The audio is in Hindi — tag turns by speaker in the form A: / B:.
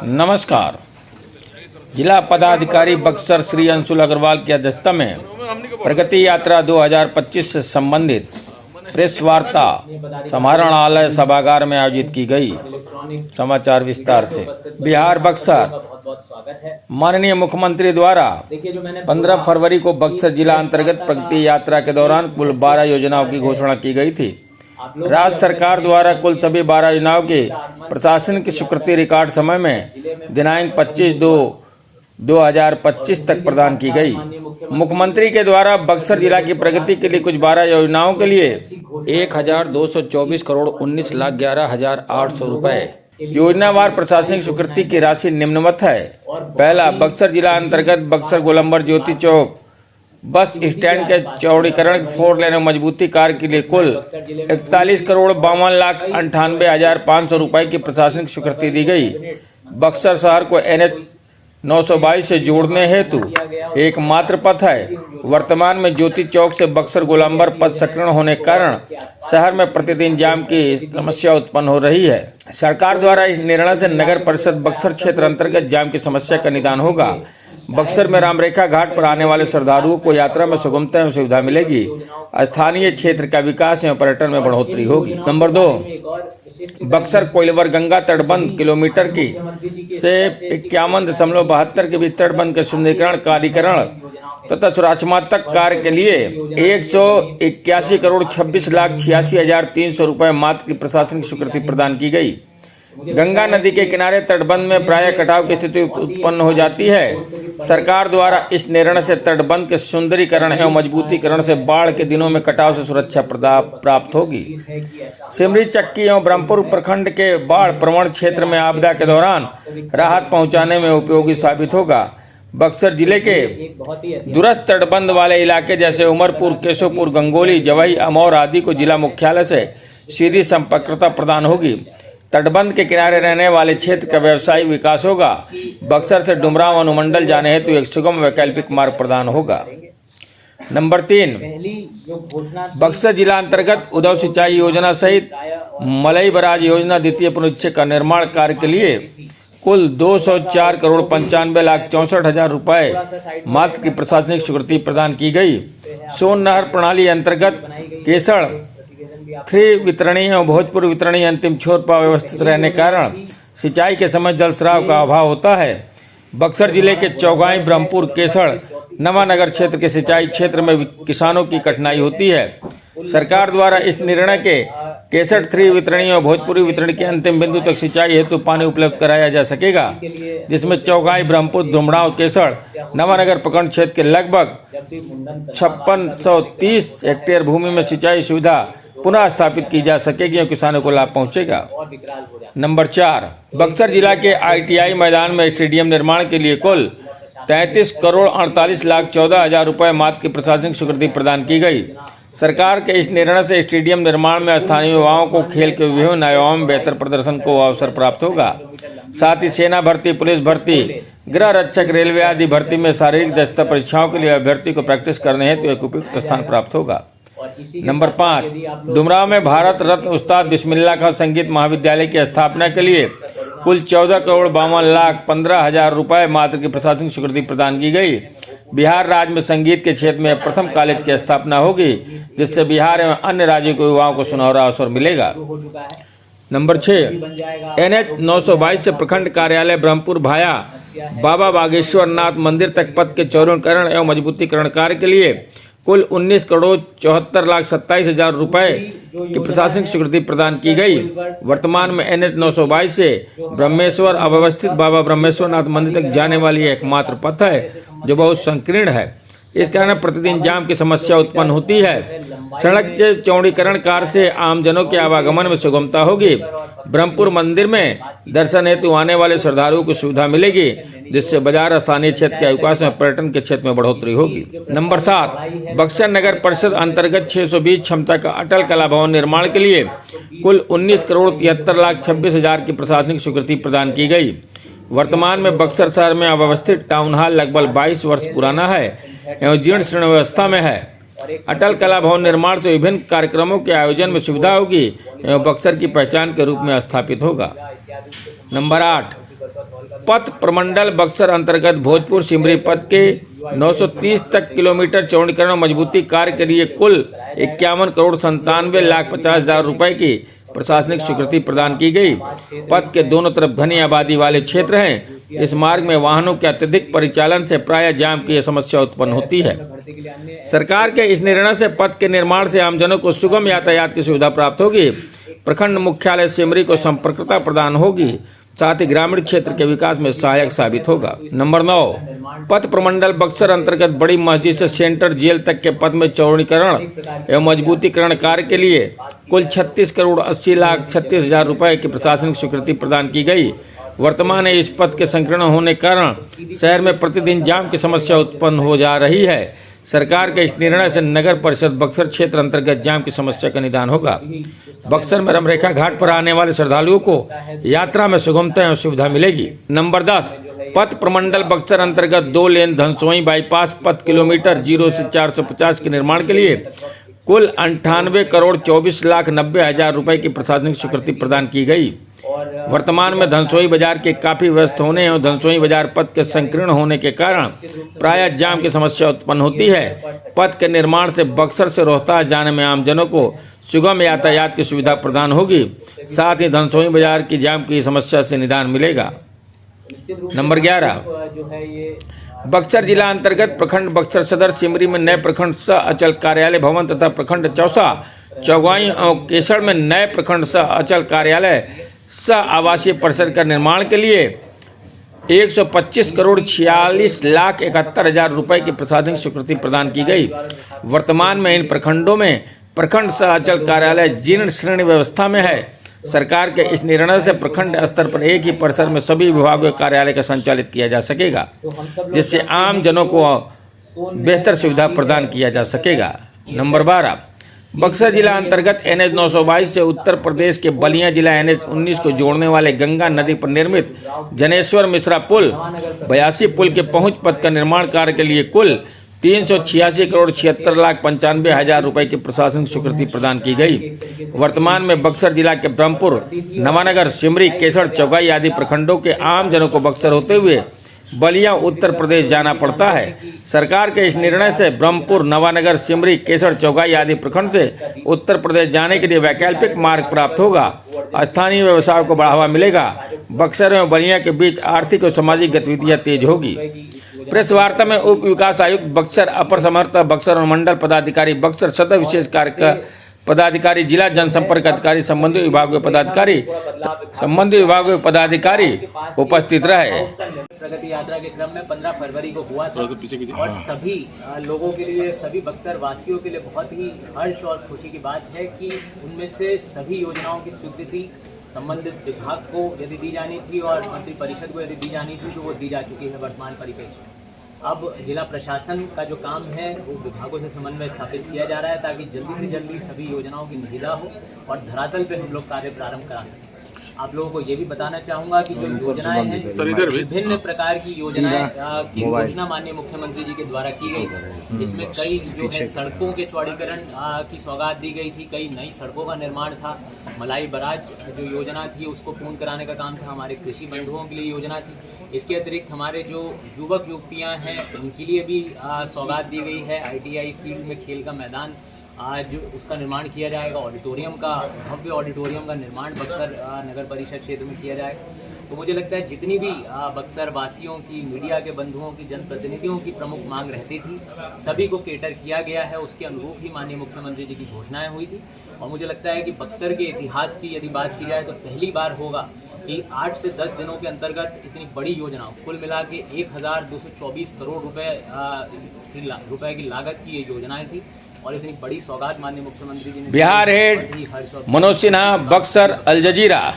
A: नमस्कार। जिला पदाधिकारी बक्सर श्री अंशुल अग्रवाल की अध्यक्षता में प्रगति यात्रा 2025 से संबंधित प्रेस वार्ता समाहरणालय सभागार में आयोजित की गई। समाचार विस्तार से। बिहार बक्सर। माननीय मुख्यमंत्री द्वारा 15 फरवरी को बक्सर जिला अंतर्गत प्रगति यात्रा के दौरान कुल 12 योजनाओं की घोषणा की गई थी। राज्य सरकार द्वारा कुल सभी 12 योजनाओं की प्रशासन की स्वीकृति रिकॉर्ड समय में दिनांक 25/2/2025 तक प्रदान की गई। मुख्यमंत्री के द्वारा बक्सर जिला की प्रगति के लिए कुछ 12 योजनाओं के लिए 1,224 करोड़ 19,11,800 रुपए योजनावार प्रशासनिक स्वीकृति की राशि निम्नवत है। पहला, बक्सर जिला अंतर्गत बक्सर गोलंबर ज्योति चौक बस स्टैंड के चौड़ीकरण 4 लेन मजबूती कार्य के लिए कुल 41 करोड़ 52,98,500 रुपए की प्रशासनिक स्वीकृति दी गई। बक्सर शहर को NH 922 से जोड़ने हेतु एकमात्र पथ है। वर्तमान में ज्योति चौक से बक्सर गोलंबर पथ संकीर्ण होने के कारण शहर में प्रतिदिन जाम की समस्या उत्पन्न हो रही है। सरकार द्वारा इस निर्णय से नगर परिषद बक्सर क्षेत्र अंतर्गत जाम की समस्या का निदान होगा। बक्सर में रामरेखा घाट पर आने वाले श्रद्धालुओं को यात्रा में सुगमता एवं सुविधा मिलेगी। स्थानीय क्षेत्र का विकास एवं पर्यटन में बढ़ोतरी होगी। नंबर 2, बक्सर कोइलवर गंगा तटबंध किलोमीटर की से 51.72 के बीच तटबंध के सुंदरीकरण कार्याकरण तथा सुरक्षात्मक कार्य के लिए 181 करोड़ 26,86,300 रुपए मात्र की प्रशासनिक स्वीकृति प्रदान की गई। गंगा नदी के किनारे तटबंध में प्राय कटाव की स्थिति उत्पन्न हो जाती है। सरकार द्वारा इस निर्णय से तटबंध के सुंदरीकरण एवं मजबूतीकरण से बाढ़ के दिनों में कटाव से सुरक्षा प्राप्त होगी। सिमरी, चक्की एवं ब्रह्मपुर प्रखंड के बाढ़ प्रवण क्षेत्र में आपदा के दौरान राहत पहुंचाने में उपयोगी साबित होगा। बक्सर जिले के दूरस्थ तटबंध वाले इलाके जैसे उमरपुर, केशवपुर, गंगोली, जवई, अमौर आदि को जिला मुख्यालय से सीधी संपर्कता प्रदान होगी। तटबंध के किनारे रहने वाले क्षेत्र का व्यवसायिक विकास होगा। बक्सर से डुमरांव अनुमंडल जाने हेतु एक सुगम वैकल्पिक मार्ग प्रदान होगा। नंबर 3, बक्सर जिला अंतर्गत उद्धव सिंचाई योजना सहित मलई बराज योजना द्वितीय पुनरुच्छेद का निर्माण कार्य के लिए कुल 204 करोड़ 95,64,000 रुपए मात्र की प्रशासनिक स्वीकृति प्रदान की गई। सोन नहर प्रणाली अंतर्गत केसड़ 3 वितरणी एवं भोजपुर वितरणी अंतिम छोर पर व्यवस्थित रहने के कारण सिंचाई के समय जल स्राव का अभाव होता है। बक्सर जिले के चौगाई, ब्रह्मपुर, केसड़, नवानगर क्षेत्र के सिंचाई क्षेत्र में किसानों की कठिनाई होती है। सरकार द्वारा इस निर्णय के केसड़ 3 वितरणी और भोजपुरी वितरण के अंतिम बिंदु तक सिंचाई हेतु पानी उपलब्ध कराया जा सकेगा, जिसमें चौगाई, ब्रह्मपुर, डुमरांव, केसड़, नवानगर प्रखंड क्षेत्र के लगभग 5630 हेक्टेयर भूमि में सिंचाई सुविधा पुनः स्थापित की जा सकेगी और किसानों को लाभ पहुंचेगा। नंबर 4, बक्सर जिला के ITI मैदान में स्टेडियम निर्माण के लिए कुल 33 करोड़ 48,14,000 रुपए मात्र की प्रशासनिक स्वीकृति प्रदान की गई। सरकार के इस निर्णय से स्टेडियम निर्माण में स्थानीय युवाओं को खेल के विभिन्न आयामों में बेहतर प्रदर्शन को अवसर प्राप्त होगा। साथ ही सेना भर्ती, पुलिस भर्ती, गृह रक्षक, रेलवे आदि भर्ती में शारीरिक दक्षता परीक्षाओं के लिए अभ्यर्थी को प्रैक्टिस करने हेतु एक उपयुक्त स्थान प्राप्त होगा। नंबर 5, डुमरांव में भारत रत्न उस्ताद बिस्मिल्लाह खां संगीत महाविद्यालय की स्थापना के लिए कुल 14 करोड़ 52,15,000 रुपए मात्र की प्रशासनिक स्वीकृति प्रदान की गई। बिहार राज्य में संगीत के क्षेत्र में प्रथम कॉलेज की स्थापना होगी, जिससे बिहार एवं अन्य राज्यों के युवाओं को सुनहरा अवसर मिलेगा। नंबर 6, NH 922 से प्रखंड कार्यालय ब्रह्मपुर भाया बाबा बागेश्वर नाथ मंदिर तक पथ के चौड़ीकरण एवं मजबूतीकरण कार्य के लिए कुल 19 करोड़ 74,27,000 रुपए की प्रशासनिक स्वीकृति प्रदान की गई। वर्तमान में NH 922 से ब्रह्मेश्वर अव्यवस्थित बाबा ब्रह्मेश्वर नाथ मंदिर तक जाने वाली एकमात्र पथ है, जो बहुत संकीर्ण है। इस कारण प्रतिदिन जाम की समस्या उत्पन्न होती है। सड़क के चौड़ीकरण कार्य से आमजनों के आवागमन में सुगमता होगी। ब्रह्मपुर मंदिर में दर्शन हेतु आने वाले श्रद्धालुओं को सुविधा मिलेगी, जिससे बाजार स्थानीय क्षेत्र के विकास में पर्यटन के क्षेत्र में बढ़ोतरी होगी। नंबर 7, बक्सर नगर परिषद अंतर्गत 620 क्षमता का अटल कला भवन निर्माण के लिए कुल 19 करोड़ 73,26,000 की प्रशासनिक स्वीकृति प्रदान की गई। वर्तमान में बक्सर शहर में अव्यवस्थित टाउन हॉल लगभग 22 वर्ष पुराना है एवं जीर्ण शीर्ण अवस्था में है। अटल कला भवन निर्माण से विभिन्न कार्यक्रमों के आयोजन में सुविधा होगी एवं बक्सर की पहचान के रूप में स्थापित होगा। नंबर 8, पथ प्रमंडल बक्सर अंतर्गत भोजपुर सिमरी पथ के 930 तक किलोमीटर चौड़ीकरण और मजबूती कार्य के लिए कुल 51,97,50,000 रुपए की प्रशासनिक स्वीकृति प्रदान की गई। पथ के दोनों तरफ घनी आबादी वाले क्षेत्र हैं। इस मार्ग में वाहनों के अत्यधिक परिचालन से प्रायः जाम की समस्या उत्पन्न होती है। सरकार के इस निर्णय से पथ के निर्माण से आमजनों को सुगम यातायात की सुविधा प्राप्त होगी। प्रखंड मुख्यालय सिमरी को संपर्कता प्रदान होगी, साथ ही ग्रामीण क्षेत्र के विकास में सहायक साबित होगा। नंबर 9, पथ प्रमंडल बक्सर अंतर्गत बड़ी मस्जिद से सेंटर जेल तक के पथ में चौड़ीकरण एवं मजबूतीकरण कार्य के लिए कुल 36,80,36,000 रुपए की प्रशासनिक स्वीकृति प्रदान की गई। वर्तमान में इस पथ के संकीर्ण होने के कारण शहर में प्रतिदिन जाम की समस्या उत्पन्न हो जा रही है। सरकार के इस निर्णय से नगर परिषद बक्सर क्षेत्र अंतर्गत जाम की समस्या का निदान होगा। बक्सर में रमरेखा घाट पर आने वाले श्रद्धालुओं को यात्रा में सुगमता एवं सुविधा मिलेगी। नंबर 10, पथ प्रमंडल बक्सर अंतर्गत 2 लेन धनसोई बाईपास पथ किलोमीटर 0 से 450 के निर्माण के लिए कुल 98,24,90,000 रुपए की प्रशासनिक स्वीकृति प्रदान की गई। वर्तमान में धनसोई बाजार के काफी व्यस्त होने एवं धनसोई बाजार पथ के संकीर्ण होने के कारण प्रायः जाम की समस्या उत्पन्न होती है। पथ के निर्माण से बक्सर से रोहतास जाने में आमजनों को सुगम यातायात की सुविधा प्रदान होगी, साथ ही धनसोई बाजार की जाम की समस्या से निदान मिलेगा। नंबर 11, बक्सर जिला अंतर्गत प्रखंड बक्सर सदर सिमरी में नए प्रखंड सह अचल कार्यालय भवन तथा प्रखंड चौसा चौगाई और केसर में नए प्रखंड सह अचल कार्यालय सह आवासीय परिसर का निर्माण के लिए 125,46,71,000 रुपए की प्रशासनिक स्वीकृति प्रदान की गई। वर्तमान में इन प्रखंडों में प्रखंड सह अचल कार्यालय जीर्ण श्रेणी व्यवस्था में है। सरकार के इस निर्णय से प्रखंड स्तर पर एक ही परिसर में सभी विभागों के कार्यालय का संचालित किया जा सकेगा, जिससे आम जनों को बेहतर सुविधा प्रदान किया जा सकेगा। नंबर 12, बक्सर जिला अंतर्गत NH 922 से उत्तर प्रदेश के बलिया जिला NH 19 को जोड़ने वाले गंगा नदी पर निर्मित जनेश्वर मिश्रा पुल 82 पुल के पहुंच पथ का निर्माण कार्य के लिए कुल 386,76,95,000 रुपए की प्रशासनिक स्वीकृति प्रदान की गई। वर्तमान में बक्सर जिला के ब्रह्मपुर, नवानगर, सिमरी, केसर, चौगाई आदि प्रखंडों के आम जनों को बक्सर होते हुए बलिया उत्तर प्रदेश जाना पड़ता है। सरकार के इस निर्णय से ब्रह्मपुर, नवानगर, सिमरी, केसर, चौगाई आदि प्रखंड से उत्तर प्रदेश जाने के लिए वैकल्पिक मार्ग प्राप्त होगा। स्थानीय व्यवसाय को बढ़ावा मिलेगा। बक्सर एवं बलिया के बीच आर्थिक और सामाजिक गतिविधियां तेज होगी। प्रेस वार्ता में उप विकास आयुक्त बक्सर, अपर समर्थ बक्सर और मंडल पदाधिकारी बक्सर, सदर विशेष कार्य पदाधिकारी, जिला जनसंपर्क अधिकारी, संबंधित विभागीय पदाधिकारी उपस्थित रहे।
B: प्रगति यात्रा के क्रम में 15 फरवरी को हुआ था और सभी लोगों के लिए, सभी बक्सर वासियों के लिए बहुत ही हर्ष और खुशी की बात है कि उनमें से सभी योजनाओं की स्वीकृति संबंधित विभाग को यदि दी जानी थी और मंत्री परिषद को यदि दी जानी थी तो वो दी जा चुकी है। वर्तमान परिप्रेक्ष्य अब जिला प्रशासन का जो काम है वो विभागों से समन्वय स्थापित किया जा रहा है ताकि जल्दी से जल्दी सभी योजनाओं की निविदा हो और धरातल पे हम लोग कार्य प्रारंभ करा सकें। आप लोगों को ये भी बताना चाहूँगा कि जो योजनाएं हैं, विभिन्न प्रकार की योजनाएं की घोषणा माननीय मुख्यमंत्री जी के द्वारा की गई थी। इसमें कई जो है सड़कों के चौड़ीकरण की सौगात दी गई थी, कई नई सड़कों का निर्माण था, मलाई बराज जो योजना थी उसको पूर्ण कराने का काम था, हमारे कृषि बंधुओं के लिए योजना थी। इसके अतिरिक्त हमारे जो युवक युवतियाँ हैं उनके लिए भी सौगात दी गई है। ITI फील्ड में खेल का मैदान आज उसका निर्माण किया जाएगा। ऑडिटोरियम का, भव्य ऑडिटोरियम का निर्माण बक्सर नगर परिषद क्षेत्र में किया जाएगा। तो मुझे लगता है जितनी भी बक्सर वासियों की, मीडिया के बंधुओं की, जनप्रतिनिधियों की प्रमुख मांग रहती थी, सभी को केटर किया गया है। उसके अनुरूप ही माननीय मुख्यमंत्री जी की घोषणाएं हुई थी और मुझे लगता है कि बक्सर के इतिहास की यदि बात की जाए तो पहली बार होगा कि 8 से 10 दिनों के अंतर्गत इतनी बड़ी योजना, कुल मिला के 1,224 करोड़ रुपए की लागत की ये योजनाएं थी और इतनी बड़ी सौगात माननीय मुख्यमंत्री जी ने।
A: बिहार हेड मनोज सिन्हा, बक्सर, अल जजीरा।